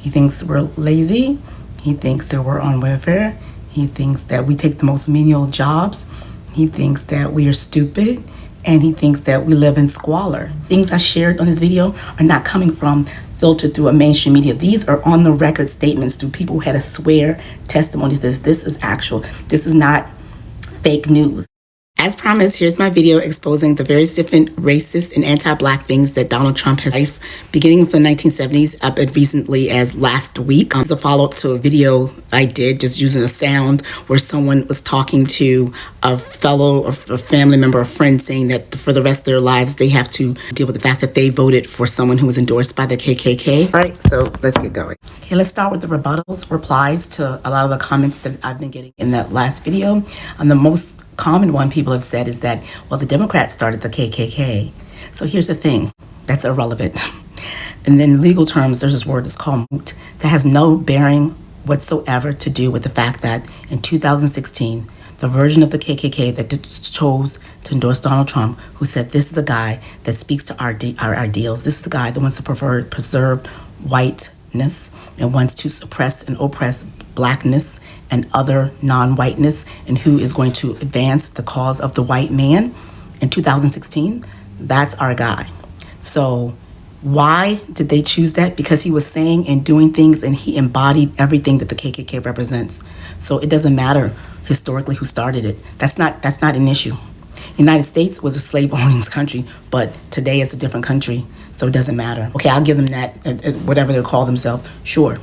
He thinks we're lazy. He thinks that we're on welfare. He thinks that we take the most menial jobs. He thinks that we are stupid. And he thinks that we live in squalor. Things I shared on this video are not coming from filtered through a mainstream media. These are on the record statements through people who had to swear testimonies. This is actual. This is not fake news. As promised, here's my video exposing the various different racist and anti-Black things that Donald Trump has life, beginning from the 1970s up as recently as last week. As a follow-up to a video I did just using a sound where someone was talking to a fellow or a family member or friend saying that for the rest of their lives they have to deal with the fact that they voted for someone who was endorsed by the KKK. All right, so let's get going. Okay, let's start with the rebuttals, replies to a lot of the comments that I've been getting in that last video. The most common one people have said is that, well, the Democrats started the KKK. So here's the thing, that's irrelevant. And then in legal terms, there's this word that's called moot that has no bearing whatsoever to do with the fact that in 2016, the version of the KKK that chose to endorse Donald Trump, who said this is the guy that speaks to our ideals, this is the guy that wants to preserve whiteness and wants to suppress and oppress Blackness and other non-whiteness, and who is going to advance the cause of the white man in 2016, that's our guy. So why did they choose that? Because he was saying and doing things and he embodied everything that the KKK represents. So it doesn't matter historically who started it. That's not an issue. United States was a slave-owning country, but today it's a different country, so it doesn't matter. Okay, I'll give them that, whatever they call themselves, sure.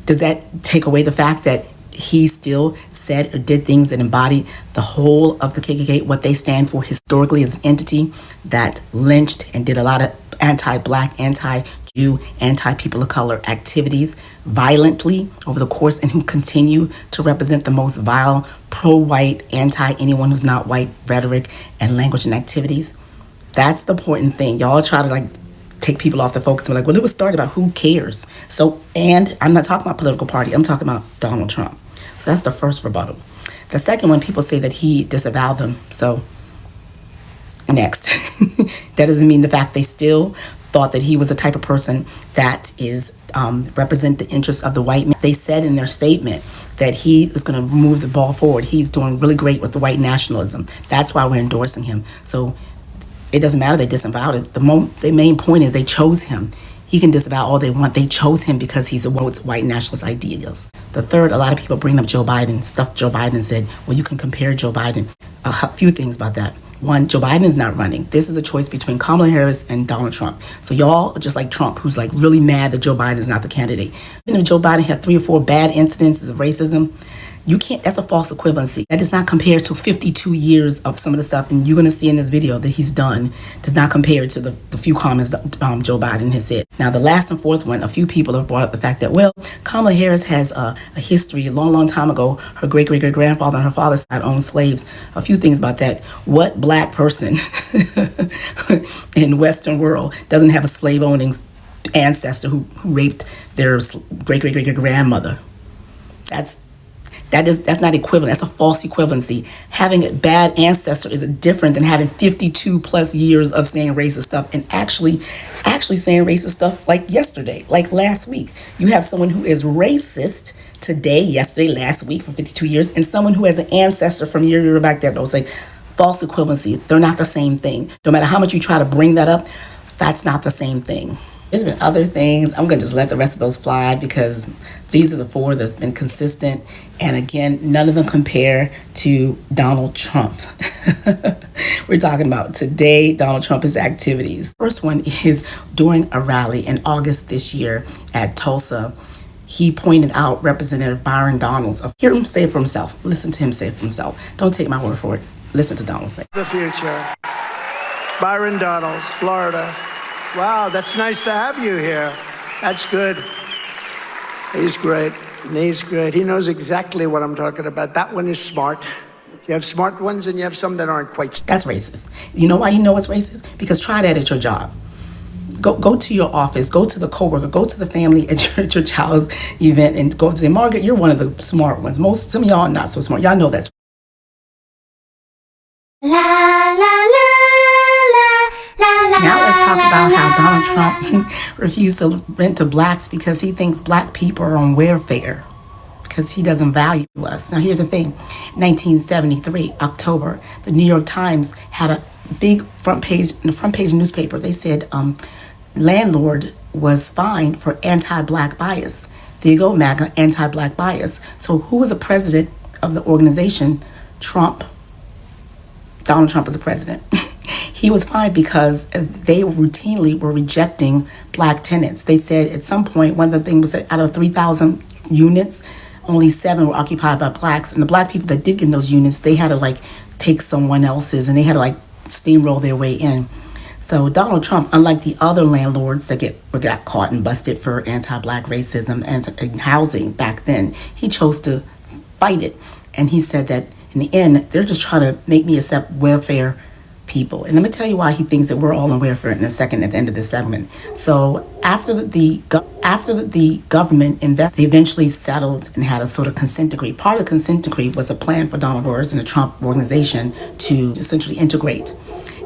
Does that take away the fact that he still said or did things that embodied the whole of the KKK, what they stand for historically as an entity that lynched and did a lot of anti-Black, anti-Jew, anti-people of color activities violently over the course, and who continue to represent the most vile, pro-white, anti-anyone who's not white rhetoric and language and activities? That's the important thing. Y'all try to take people off the focus and be like, well, it was started about who cares. So, and I'm not talking about political party, I'm talking about Donald Trump. So that's the first rebuttal. The second one, people say that he disavowed them. So next, that doesn't mean the fact they still thought that he was the type of person that is represent the interests of the white man. They said in their statement that he is going to move the ball forward. He's doing really great with the white nationalism. That's why we're endorsing him. So it doesn't matter they disavowed it. The main point is they chose him. He can disavow all they want. They chose him because he's a white nationalist ideals. The third, a lot of people bring up Joe Biden, stuff Joe Biden said. Well, you can compare Joe Biden. A few things about that. One, Joe Biden is not running. This is a choice between Kamala Harris and Donald Trump. So y'all are just like Trump, who's really mad that Joe Biden is not the candidate. Even if Joe Biden had 3 or 4 bad incidences of racism, you can't, that's a false equivalency. That does not compare to 52 years of some of the stuff, and you're going to see in this video that he's done, does not compare to the few comments that Joe Biden has said. Now, the last and fourth one, a few people have brought up the fact that, well, Kamala Harris has a history, a long time ago, her great-great-great-grandfather on her father's side owned slaves. A few things about that. What Black person in Western world doesn't have a slave-owning ancestor who raped their great-great-great-grandmother? That's not equivalent. That's a false equivalency. Having a bad ancestor is different than having 52 plus years of saying racist stuff and actually saying racist stuff like yesterday, like last week. You have someone who is racist today, yesterday, last week for 52 years, and someone who has an ancestor from year back there. Those like false equivalency. They're not the same thing. No matter how much you try to bring that up, that's not the same thing. There's been other things. I'm going to just let the rest of those fly because these are the 4 that's been consistent. And again, none of them compare to Donald Trump. We're talking about today, Donald Trump's activities. First one is during a rally in August this year at Tulsa. He pointed out Representative Byron Donalds. Hear him say it for himself. Listen to him say it for himself. Don't take my word for it. Listen to Donald say it. The future. Byron Donalds, Florida. Wow, that's nice to have you here. That's good. He's great. He's great. He knows exactly what I'm talking about. That one is smart. You have smart ones and you have some that aren't quite. That's racist. You know why you know it's racist? Because try that at your job. Go to your office, go to the coworker, go to the family at your child's event and go say, Margaret, you're one of the smart ones. Some of y'all are not so smart. Y'all know that's. Now let's talk about how Donald Donald Trump refused to rent to blacks because he thinks black people are on welfare, because he doesn't value us. Now, here's the thing. 1973, October, the New York Times had a big front page newspaper. They said landlord was fined for anti-black bias. There you go, MAGA, anti-black bias. So who was the president of the organization? Trump. Donald Trump was the president. He was fined because they routinely were rejecting black tenants. They said at some point, one of the things was that out of 3,000 units, only 7 were occupied by blacks. And the black people that did get in those units, they had to take someone else's, and they had to steamroll their way in. So Donald Trump, unlike the other landlords that got caught and busted for anti-black racism and housing back then, he chose to fight it. And he said that in the end, they're just trying to make me accept welfare people. And let me tell you why he thinks that we're all on welfare in a second at the end of this segment. So after the government invested, they eventually settled and had a sort of consent decree. Part of the consent decree was a plan for Donald Trump and the Trump organization to essentially integrate.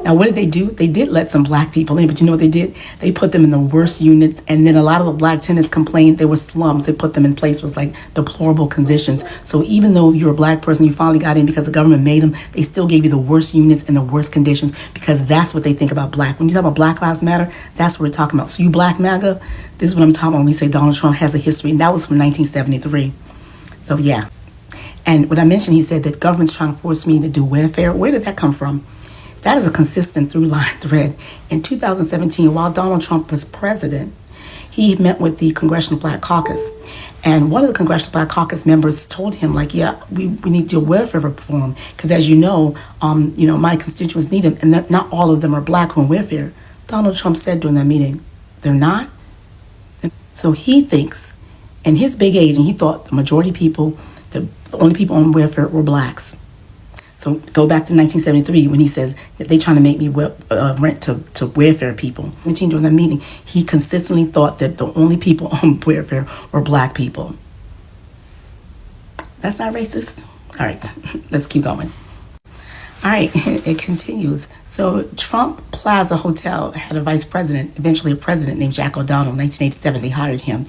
Now, what did they do? They did let some black people in, but you know what they did? They put them in the worst units, and then a lot of the black tenants complained there were slums. They put them in place with deplorable conditions. So even though you're a black person, you finally got in because the government made them, they still gave you the worst units and the worst conditions, because that's what they think about black. When you talk about Black Lives Matter, that's what we're talking about. So you black MAGA, this is what I'm talking about when we say Donald Trump has a history, and that was from 1973. So yeah. And what I mentioned, he said that government's trying to force me to do welfare. Where did that come from? That is a consistent through-line thread. In 2017, while Donald Trump was president, he met with the Congressional Black Caucus. And one of the Congressional Black Caucus members told him, yeah, we need to do welfare reform. Because as you know, my constituents need them, and not all of them are black who are on welfare. Donald Trump said during that meeting, they're not. So he thinks, in his big age, and he thought the majority people, the only people on welfare were blacks. So go back to 1973 when he says that they're trying to make me rent to welfare people. During that meeting, he consistently thought that the only people on welfare were black people. That's not racist? All right, let's keep going. All right, it continues. So Trump Plaza Hotel had a vice president, eventually a president named Jack O'Donnell. In 1987, they hired him.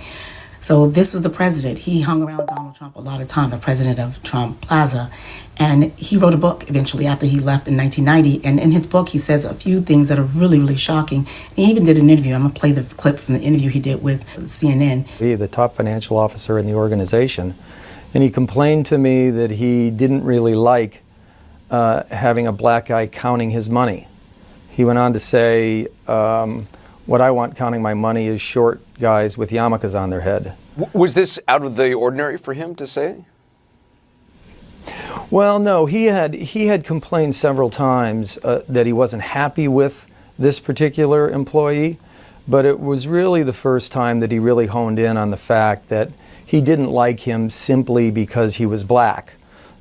So this was the president. He hung around Donald Trump a lot of time, the president of Trump Plaza. And he wrote a book eventually after he left in 1990. And in his book, he says a few things that are really, really shocking. And he even did an interview. I'm going to play the clip from the interview he did with CNN. The top financial officer in the organization. And he complained to me that he didn't really like having a black guy counting his money. He went on to say, what I want counting my money is short guys with yarmulkes on their head. Was this out of the ordinary for him to say? Well, no, he had complained several times that he wasn't happy with this particular employee, but it was really the first time that he really honed in on the fact that he didn't like him simply because he was black.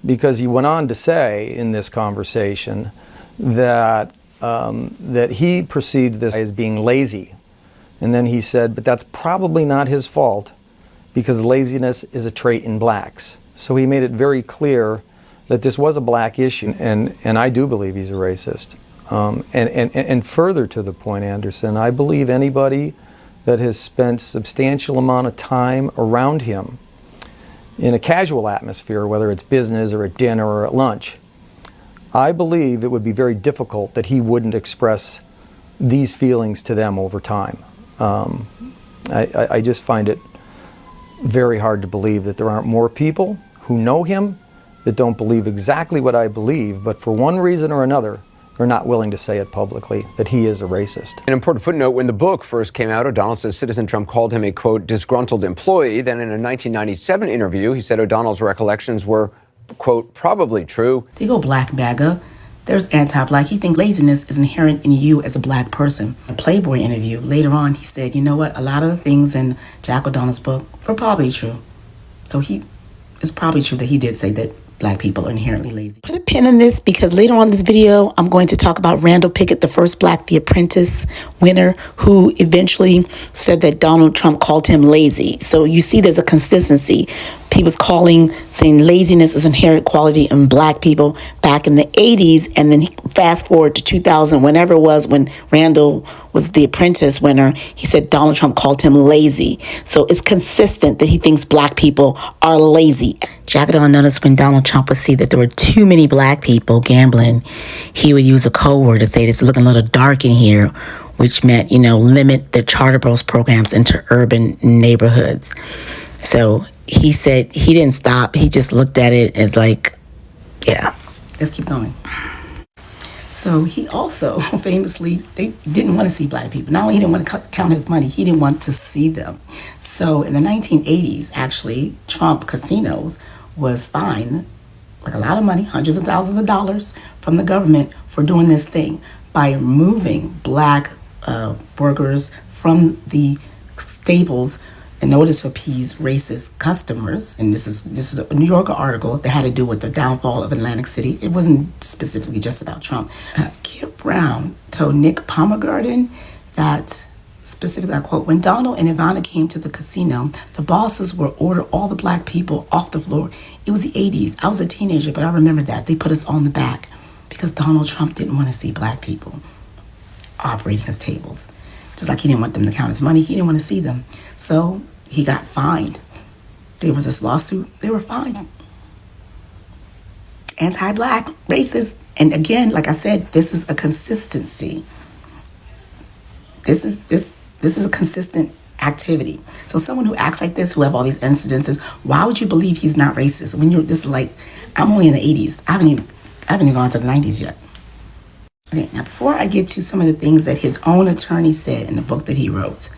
Because he went on to say in this conversation that that he perceived this as being lazy. And then he said, but that's probably not his fault because laziness is a trait in blacks. So he made it very clear that this was a black issue, and I do believe he's a racist. And further to the point, Anderson, I believe anybody that has spent substantial amount of time around him in a casual atmosphere, whether it's business or at dinner or at lunch, I believe it would be very difficult that he wouldn't express these feelings to them over time. I just find it very hard to believe that there aren't more people who know him that don't believe exactly what I believe, but for one reason or another, they're not willing to say it publicly, that he is a racist. An important footnote, when the book first came out, O'Donnell says Citizen Trump called him a, quote, disgruntled employee. Then in a 1997 interview, he said O'Donnell's recollections were, quote, probably true. They go black MAGA. There's anti-black. He thinks laziness is inherent in you as a black person. In a Playboy interview, later on, he said, you know what, a lot of the things in Jack O'Donnell's book were probably true. So it's probably true that he did say that black people are inherently lazy. Put a pin in this because later on in this video, I'm going to talk about Randall Pickett, the first black The Apprentice winner, who eventually said that Donald Trump called him lazy. So you see there's a consistency. He was saying laziness is an inherent quality in black people back in the 80s. And then fast forward to 2000, whenever it was, when Randall was the Apprentice winner, he said Donald Trump called him lazy. So it's consistent that he thinks black people are lazy. Jack O'Donnell noticed when Donald Trump would see that there were too many black people gambling, he would use a code word to say it's looking a little dark in here, which meant, limit the charter bus programs into urban neighborhoods. So he said he didn't stop. He just looked at it as like, yeah, let's keep going. So he also famously, they didn't want to see black people. Not only he didn't want to count his money, he didn't want to see them. So in the 1980s, actually, Trump casinos was fined like a lot of money, hundreds of thousands of dollars from the government for doing this thing by removing black workers from the stables in order to appease racist customers. And this is a New Yorker article that had to do with the downfall of Atlantic City. It wasn't specifically just about Trump. Kip Brown told Nick Palmergarden that, specifically, I quote, when Donald and Ivana came to the casino, the bosses were order all the black people off the floor. It was the 80s. I was a teenager, but I remember that. They put us on the back because Donald Trump didn't want to see black people operating his tables. Just like he didn't want them to count his money, he didn't want to see them. So he got fined. There was this lawsuit. They were fined. Anti-black, racist. And again, like I said, this is a consistency. This is a consistent activity. So someone who acts like this, who have all these incidences, why would you believe he's not racist? When you're this, like, I'm only in the 80s. I haven't even gone to the 90s yet. Okay, now before I get to some of the things that his own attorney said in the book that he wrote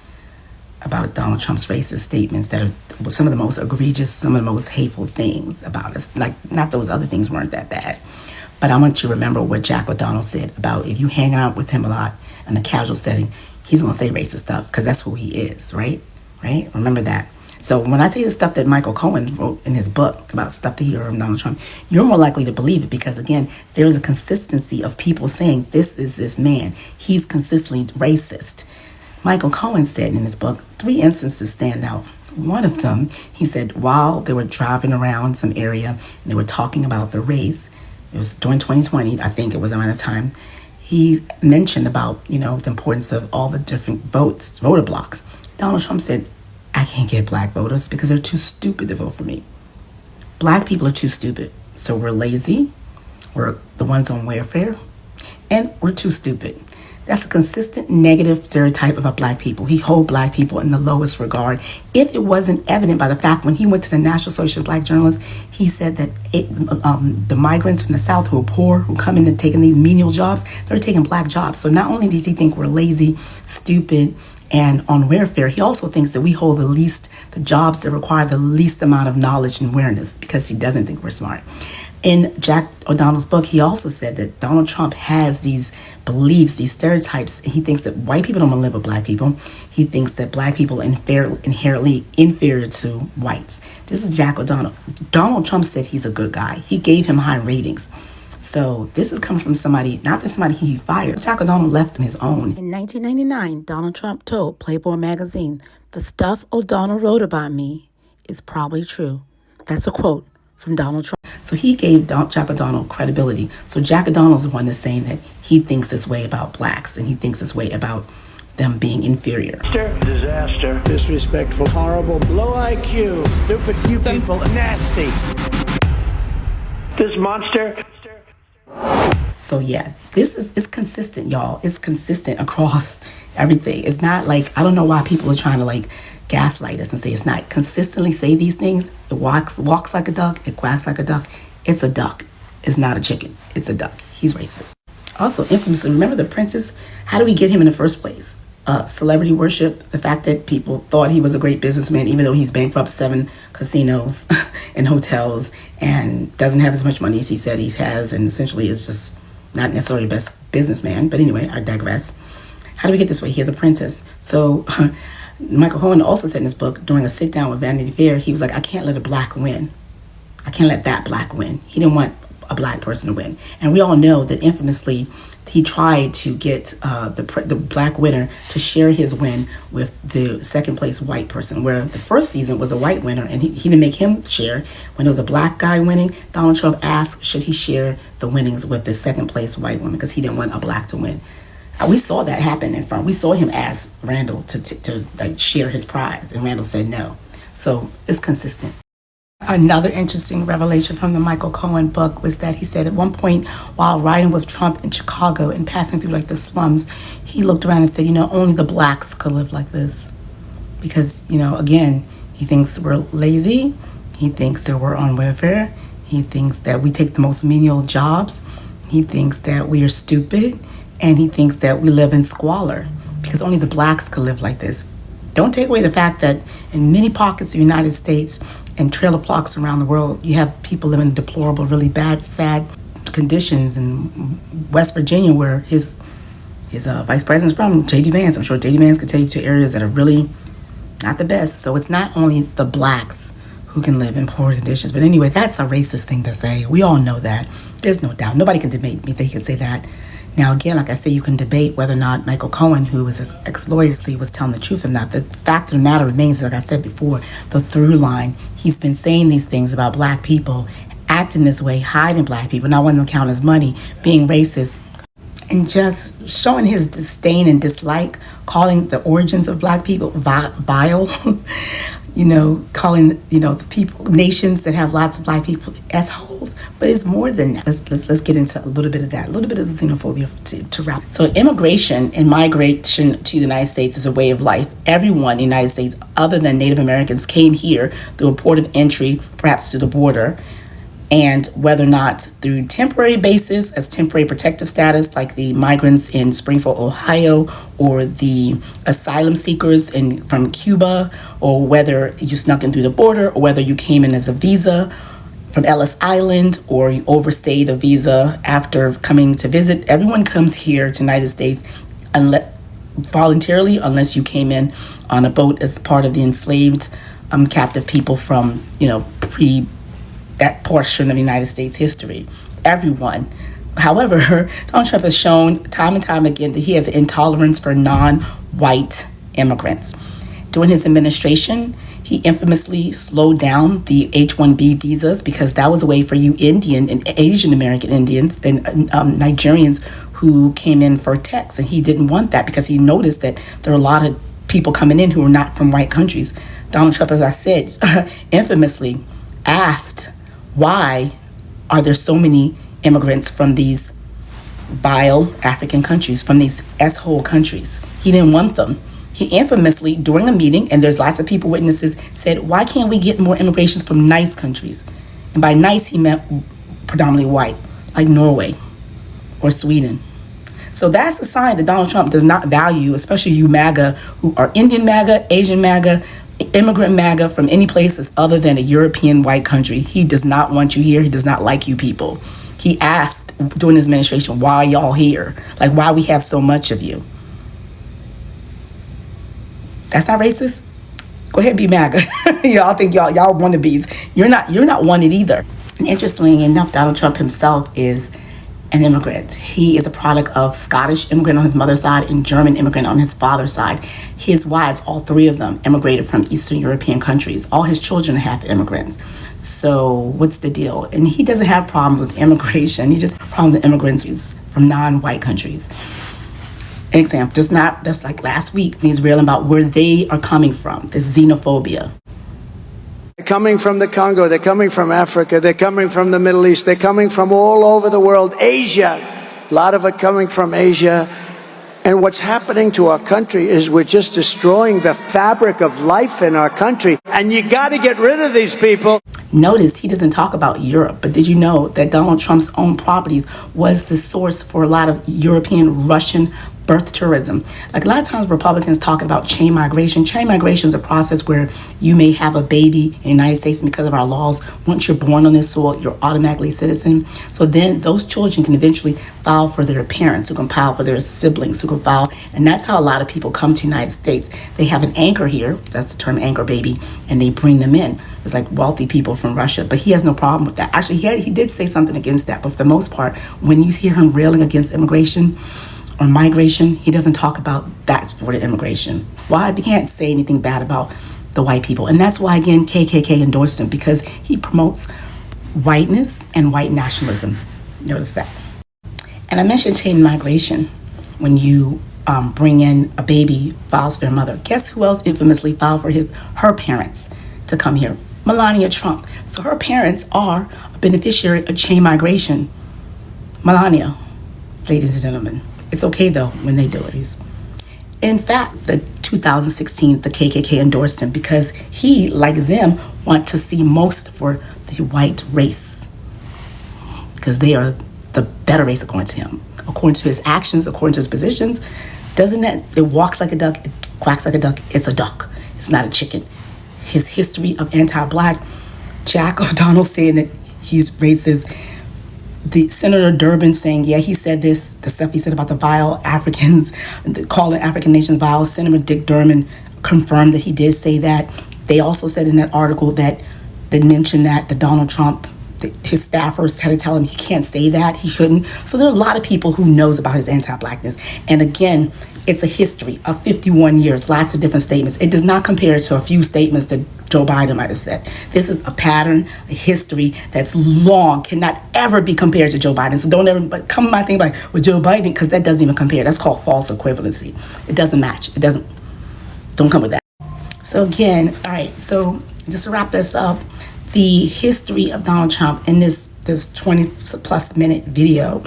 about Donald Trump's racist statements that are some of the most egregious, some of the most hateful things about us, like, not those other things weren't that bad. But I want you to remember what Jack O'Donnell said about if you hang out with him a lot in a casual setting, he's going to say racist stuff because that's who he is, right? Right? Remember that. So when I say the stuff that Michael Cohen wrote in his book about stuff that he heard from Donald Trump, you're more likely to believe it because, again, there is a consistency of people saying this is this man. He's consistently racist. Michael Cohen said in his book, 3 instances stand out. One of them, he said, while they were driving around some area and they were talking about the race, it was during 2020, I think it was around the time, he mentioned about, the importance of all the different voter blocks. Donald Trump said, I can't get black voters because they're too stupid to vote for me. Black people are too stupid. So we're lazy, we're the ones on welfare, and we're too stupid. That's a consistent negative stereotype about black people. He holds black people in the lowest regard. If it wasn't evident by the fact when he went to the National Association of Black Journalists, he said that the migrants from the South who are poor, who come in and taking these menial jobs, they're taking black jobs. So not only does he think we're lazy, stupid, and on welfare, he also thinks that we hold the jobs that require the least amount of knowledge and awareness because he doesn't think we're smart. In Jack O'Donnell's book, he also said that Donald Trump has these beliefs, these stereotypes. He thinks that white people don't want to live with black people. He thinks that black people are inherently inferior to whites. This is Jack O'Donnell. Donald Trump said he's a good guy. He gave him high ratings. So this is coming from somebody, not that somebody he fired. Jack O'Donnell left on his own. In 1999, Donald Trump told Playboy magazine, "The stuff O'Donnell wrote about me is probably true." That's a quote from Donald Trump. So he gave Jack O'Donnell credibility. So Jack O'Donnell's the one that's saying that he thinks this way about blacks and he thinks this way about them being inferior. Disaster. Disrespectful. Horrible. Low IQ. Stupid. You people. Nasty. This monster. So yeah, it's consistent, y'all. It's consistent across everything. It's not like, I don't know why people are trying to like gaslight us and say it's not. Consistently say these things. It walks like a duck. It quacks like a duck. It's a duck. It's not a chicken. It's a duck. He's racist. Also, infamously, remember the Apprentice? How did we get him in the first place? Celebrity worship, the fact that people thought he was a great businessman, even though he's bankrupt 7 casinos and hotels and doesn't have as much money as he said he has, and essentially is just not necessarily the best businessman. But anyway, I digress. How do we get this way here? The Apprentice. So Michael Cohen also said in his book, during a sit down with Vanity Fair, he was like, I can't let a black win. I can't let that black win. He didn't want a black person to win. And we all know that infamously, he tried to get the black winner to share his win with the second place white person, where the first season was a white winner and he didn't make him share. When it was a black guy winning, Donald Trump asked, should he share the winnings with the second place white woman, because he didn't want a black to win. We saw that happen in front. We saw him ask Randall to like share his prize, and Randall said no. So it's consistent. Another interesting revelation from the Michael Cohen book was that he said at one point while riding with Trump in Chicago and passing through like the slums, he looked around and said, only the blacks could live like this. Because, again, he thinks we're lazy. He thinks that we're on welfare. He thinks that we take the most menial jobs. He thinks that we are stupid. And he thinks that we live in squalor because only the blacks could live like this. Don't take away the fact that in many pockets of the United States and trailer parks around the world, you have people living in deplorable, really bad, sad conditions. In West Virginia, where his vice president's from, J.D. Vance. I'm sure J.D. Vance could take you to areas that are really not the best. So it's not only the blacks who can live in poor conditions. But anyway, that's a racist thing to say. We all know that. There's no doubt. Nobody can debate me. They can say that. Now, again, like I say, you can debate whether or not Michael Cohen, who was his ex-lawyer, was telling the truth or not. The fact of the matter remains, like I said before, the through line. He's been saying these things about black people, acting this way, hiding black people, not wanting to count his money, being racist, and just showing his disdain and dislike, calling the origins of black people vile, calling, the people, nations that have lots of black people assholes. But it's more than that. Let's get into a little bit of that, a little bit of xenophobia to wrap. So immigration and migration to the United States is a way of life. Everyone in the United States, other than Native Americans, came here through a port of entry, perhaps through the border, and whether or not through temporary basis as temporary protective status, like the migrants in Springfield, Ohio, or the asylum seekers from Cuba, or whether you snuck in through the border, or whether you came in as a visa from Ellis Island, or you overstayed a visa after coming to visit. Everyone comes here to the United States voluntarily, unless you came in on a boat as part of the enslaved captive people from, that portion of the United States history. Everyone. However, Donald Trump has shown time and time again that he has an intolerance for non-white immigrants. During his administration, he infamously slowed down the H-1B visas because that was a way for you Indian and Asian American Indians and Nigerians who came in for techs, and he didn't want that because he noticed that there are a lot of people coming in who are not from white countries. Donald Trump, as I said, infamously asked, why are there so many immigrants from these vile African countries, from these S-hole countries? He didn't want them. He infamously, during a meeting, and there's lots of people witnesses, said, why can't we get more immigrations from nice countries? And by nice, he meant predominantly white, like Norway or Sweden. So that's a sign that Donald Trump does not value, especially you MAGA, who are Indian MAGA, Asian MAGA, immigrant MAGA from any places other than a European white country. He does not want you here. He does not like you people. He asked during his administration, why are y'all here? Like, why we have so much of you? That's not racist? Go ahead and be MAGA. Y'all think y'all wannabes. You're not wanted either. And interestingly enough, Donald Trump himself is an immigrant. He is a product of Scottish immigrant on his mother's side and German immigrant on his father's side. His wives, all three of them, immigrated from Eastern European countries. All his children are half immigrants. So what's the deal? And he doesn't have problems with immigration. He just has problems with immigrants from non-white countries. An example, just like last week, he's railing about where they are coming from, this xenophobia. They're coming from the Congo, they're coming from Africa, they're coming from the Middle East, they're coming from all over the world, Asia, a lot of it coming from Asia. And what's happening to our country is we're just destroying the fabric of life in our country. And you got to get rid of these people. Notice he doesn't talk about Europe, but did you know that Donald Trump's own properties was the source for a lot of European, Russian birth tourism. Like a lot of times Republicans talk about chain migration. Chain migration is a process where you may have a baby in the United States, and because of our laws, once you're born on this soil, you're automatically a citizen. So then those children can eventually file for their parents, who can file for their siblings, who can file. And that's how a lot of people come to the United States. They have an anchor here, that's the term anchor baby, and they bring them in. It's like wealthy people from Russia, but he has no problem with that. Actually, he did say something against that, but for the most part, when you hear him railing against immigration or migration, he doesn't talk about that's for the immigration. Why? He can't say anything bad about the white people. And that's why, again, KKK endorsed him, because he promotes whiteness and white nationalism. Notice that. And I mentioned chain migration. When you bring in a baby, files for their mother. Guess who else infamously filed for her parents to come here? Melania Trump. So her parents are a beneficiary of chain migration. Melania, ladies and gentlemen. It's okay though when they do it. In fact, the 2016, the KKK endorsed him because he, like them, want to see most for the white race, because they are the better race according to him. According to his actions, according to his positions, doesn't that, it walks like a duck, it quacks like a duck, it's a duck. It's not a chicken. His history of anti-black, Jack O'Donnell saying that he's racist, the Senator Durbin saying, yeah, he said this, the stuff he said about the vile Africans, calling African nations vile. Senator Dick Durbin confirmed that he did say that. They also said in that article that they mentioned that Donald Trump, his staffers had to tell him he can't say that, he shouldn't. So there are a lot of people who knows about his anti-blackness. And again, it's a history of 51 years, lots of different statements. It does not compare to a few statements that Joe Biden might have said. This is a pattern, a history that's long, cannot ever be compared to Joe Biden. So don't ever come my thing like with Joe Biden, because that doesn't even compare. That's called false equivalency. It doesn't match. Don't come with that. So again, all right, so just to wrap this up, the history of Donald Trump in this 20 plus minute video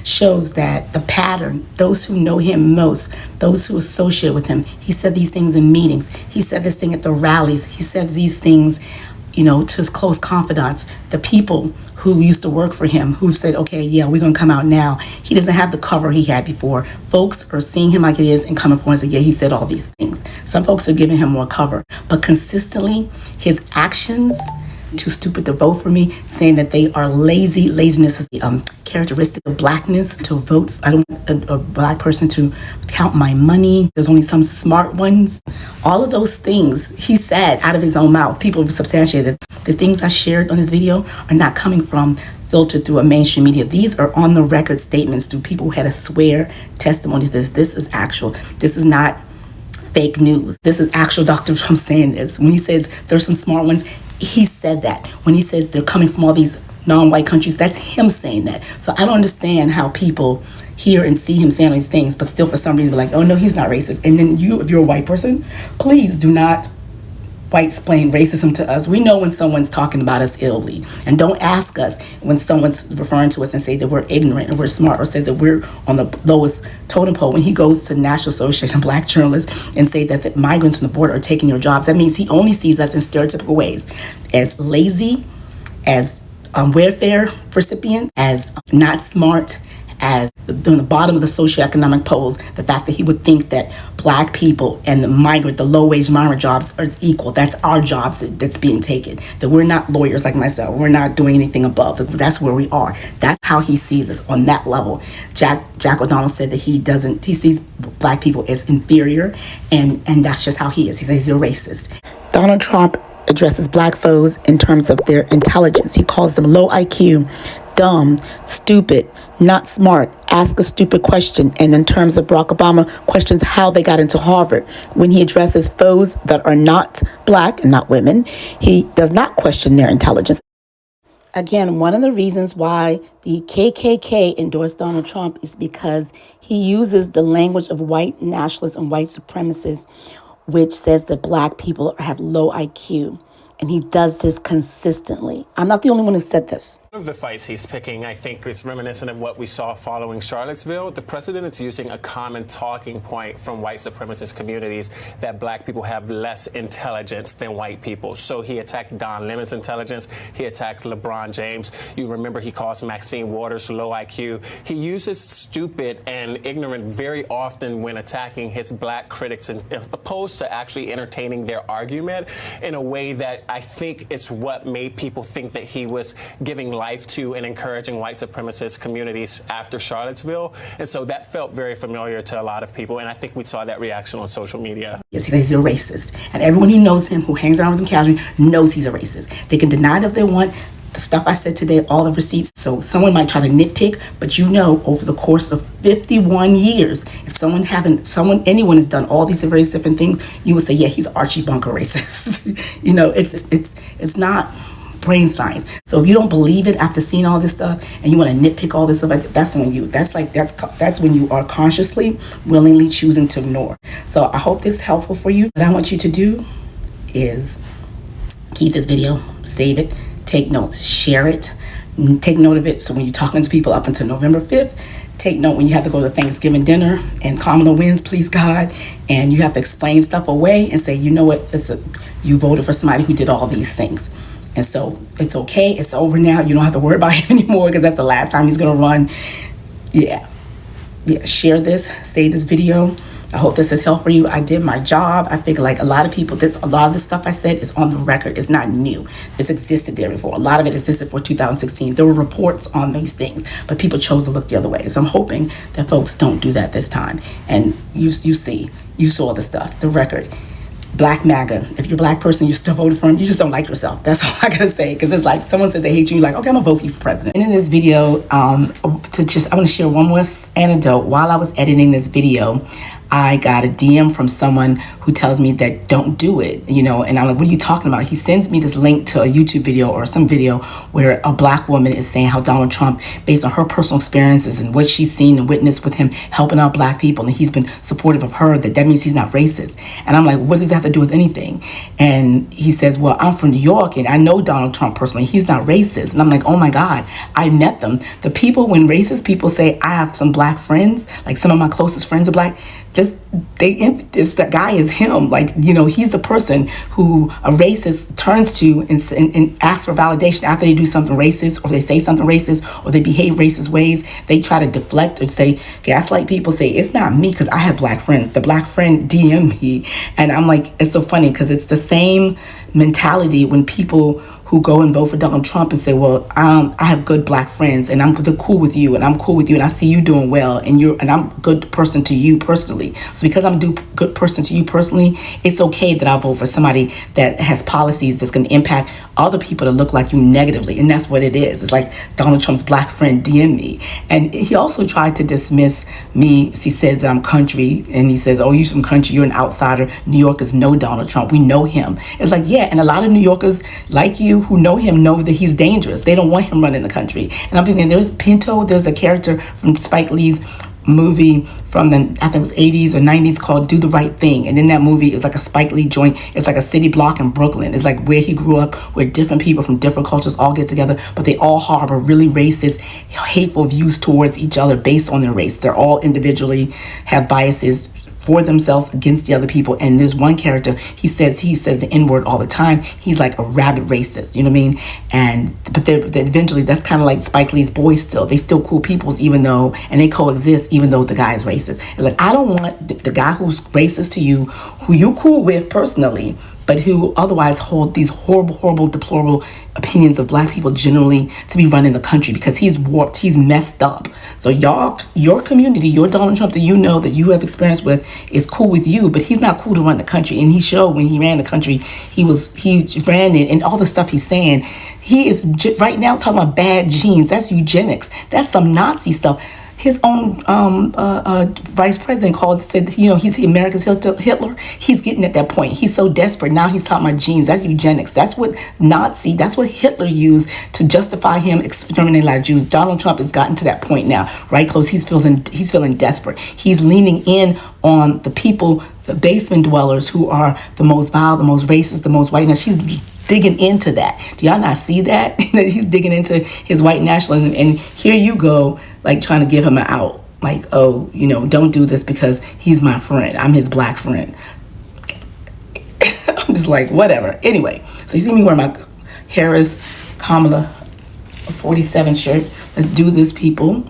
shows that the pattern, those who know him most, those who associate with him, he said these things in meetings, he said this thing at the rallies, he says these things, to his close confidants, the people who used to work for him, who said, okay, yeah, we're gonna come out now. He doesn't have the cover he had before. Folks are seeing him like it is and coming forward and say, yeah, he said all these things. Some folks are giving him more cover, but consistently, his actions, too stupid to vote for me, saying that they are lazy. Laziness is a characteristic of blackness. To vote, I don't want a black person to count my money. There's only some smart ones. All of those things he said out of his own mouth. People have substantiated that the things I shared on this video are not coming from filtered through a mainstream media. These are on the record statements through people who had to swear testimonies. This is actual. This is not fake news. This is actual Dr. Trump saying this. When he says there's some smart ones, he said that. When he says they're coming from all these non-white countries, that's him saying that. So I don't understand how people hear and see him saying these things, but still for some reason be like, oh no, he's not racist. And then you, if you're a white person, please do not white-splain racism to us. We know when someone's talking about us illly. And don't ask us when someone's referring to us and say that we're ignorant and we're smart, or says that we're on the lowest totem pole. When he goes to the National Association of Black Journalists and say that the migrants from the border are taking your jobs, that means he only sees us in stereotypical ways, as lazy, as welfare recipients, as not smart, as on the bottom of the socioeconomic polls. The fact that he would think that black people and the low-wage migrant jobs are equal. That's our jobs that's being taken. That we're not lawyers like myself. We're not doing anything above. That's where we are. That's how he sees us on that level. Jack O'Donnell said that he sees black people as inferior, and that's just how he is. He says he's a racist. Donald Trump addresses black foes in terms of their intelligence. He calls them low IQ, dumb, stupid, not smart, ask a stupid question. And in terms of Barack Obama, questions how they got into Harvard. When he addresses foes that are not black and not women, he does not question their intelligence. Again, one of the reasons why the KKK endorsed Donald Trump is because he uses the language of white nationalists and white supremacists, which says that black people have low IQ And he does this consistently. I'm not the only one who said this. One of the fights he's picking, I think it's reminiscent of what we saw following Charlottesville. The president is using a common talking point from white supremacist communities that black people have less intelligence than white people. So he attacked Don Lemon's intelligence. He attacked LeBron James. You remember he calls Maxine Waters low IQ. He uses stupid and ignorant very often when attacking his black critics, and opposed to actually entertaining their argument in a way that I think it's what made people think that he was giving life to and encouraging white supremacist communities after Charlottesville. And so that felt very familiar to a lot of people. And I think we saw that reaction on social media. Yes, he's a racist. And everyone who knows him, who hangs around with him casually, knows he's a racist. They can deny it if they want. The stuff I said today, all the receipts. So someone might try to nitpick, but you know, over the course of 51 years, if anyone has done all these various different things, you would say, yeah, he's Archie Bunker racist. You know, it's not brain science. So if you don't believe it after seeing all this stuff and you want to nitpick all this stuff, that's when that's when you are consciously, willingly choosing to ignore. So I hope this is helpful for you. What I want you to do is keep this video, save it, take notes, share it, take note of it. So when you're talking to people up until November 5th, take note when you have to go to Thanksgiving dinner and Kamala wins, please God, and you have to explain stuff away and say, you know what, you voted for somebody who did all these things. And so it's okay. It's over now. You don't have to worry about him anymore because that's the last time he's going to run. Yeah. Share this. Save this video. I hope this is helpful for you. I did my job. I figure like a lot of the stuff I said is on the record. It's not new. It's existed there before. A lot of it existed for 2016. There were reports on these things, but people chose to look the other way. So I'm hoping that folks don't do that this time. And you saw the stuff, the record. Black MAGA. If you're a black person, you still voted for him, you just don't like yourself. That's all I gotta say. Because it's like someone said they hate you, you're like, okay, I'm gonna vote for you for president. And in this video, I want to share one more anecdote. While I was editing this video, I got a DM from someone who tells me that don't do it, you know, and I'm like, what are you talking about? He sends me this link to a YouTube video or some video where a black woman is saying how Donald Trump, based on her personal experiences and what she's seen and witnessed with him helping out black people, and he's been supportive of her, that means he's not racist. And I'm like, what does that have to do with anything? And he says, well, I'm from New York and I know Donald Trump personally. He's not racist. And I'm like, oh my God, I met them. The people, when racist people say, I have some black friends, like some of my closest friends are black, that guy is him. Like, you know, he's the person who a racist turns to and asks for validation after they do something racist, or they say something racist, or they behave racist ways. They try to deflect or say, gaslight people, say, it's not me because I have black friends. The black friend DM me. And I'm like, it's so funny because it's the same mentality when people who go and vote for Donald Trump and say, well, I have good black friends and I'm cool with you and I'm cool with you and I see you doing well and I'm a good person to you personally. So because I'm a good person to you personally, it's okay that I vote for somebody that has policies that's going to impact other people that look like you negatively. And that's what it is. It's like Donald Trump's black friend DM me. And he also tried to dismiss me. He says that I'm country and he says, oh, you're from country, you're an outsider. New Yorkers know Donald Trump. We know him. It's like, yeah, and a lot of New Yorkers like you who know him know that he's dangerous. They don't want him running the country. And I'm thinking there's Pinto, there's a character from Spike Lee's movie from the, I think it was 80s or 90s called Do the Right Thing. And in that movie, it's like a Spike Lee joint. It's like a city block in Brooklyn. It's like where he grew up, where different people from different cultures all get together, but they all harbor really racist, hateful views towards each other based on their race. They're all individually have biases for themselves against the other people. And there's one character, he says the N-word all the time. He's like a rabid racist, you know what I mean? But eventually that's kind of like Spike Lee's boys still. They still cool peoples even though, and they coexist even though the guy is racist. And like, I don't want the guy who's racist to you, who you cool with personally, but who otherwise hold these horrible, deplorable opinions of black people generally to be running the country, because he's warped, he's messed up. So y'all, your community, your Donald Trump that you know, that you have experience with, is cool with you, but he's not cool to run the country. And he showed when he ran the country, he ran it, and all the stuff he's saying, he is right now talking about bad genes. That's eugenics. That's some Nazi stuff. His own vice president said, you know, he's America's Hitler. He's getting at that point. He's so desperate. Now he's talking about genes. That's eugenics. That's what that's what Hitler used to justify him exterminating a lot of Jews. Donald Trump has gotten to that point now, right close. He's feeling desperate. He's leaning in on the people, the basement dwellers who are the most vile, the most racist, the most white. Now, he's digging into that. Do y'all not see that? That he's digging into his white nationalism, and here you go, like trying to give him an out. Like, oh, you know, don't do this because he's my friend. I'm his black friend. I'm just like, whatever. Anyway, so you see me wearing my Harris Kamala 47 shirt. Let's do this, people.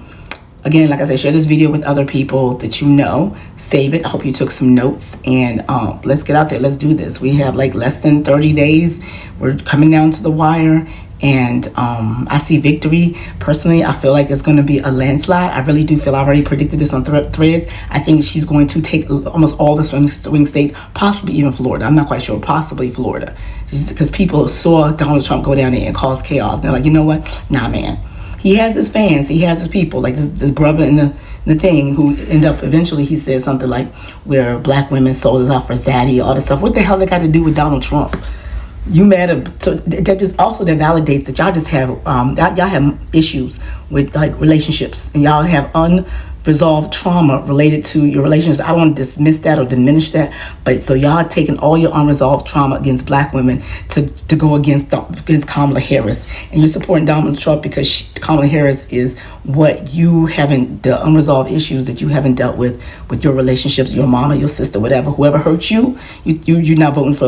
Again, like I said, share this video with other people that you know. Save it. I hope you took some notes. And let's get out there. Let's do this. We have like less than 30 days. We're coming down to the wire. And I see victory. Personally, I feel like it's going to be a landslide. I really do feel, I already predicted this on Threads. I think she's going to take almost all the swing states, possibly even Florida. I'm not quite sure. Possibly Florida. Just because people saw Donald Trump go down there and cause chaos. They're like, you know what? Nah, man. He has his fans. He has his people. Like this brother in the thing who end up eventually, he said something like, where black women sold us out for Zaddy, all this stuff. What the hell they got to do with Donald Trump? You mad at, so that just also that validates that y'all just have y'all have issues with like relationships, and y'all have unresolved trauma related to your relationships. I don't want to dismiss that or diminish that, but so y'all taking all your unresolved trauma against black women to go against Kamala Harris, and you're supporting Donald Trump because Kamala Harris is what you haven't, the unresolved issues that you haven't dealt with your relationships, your mama, your sister, whatever, whoever hurt you, you're not voting for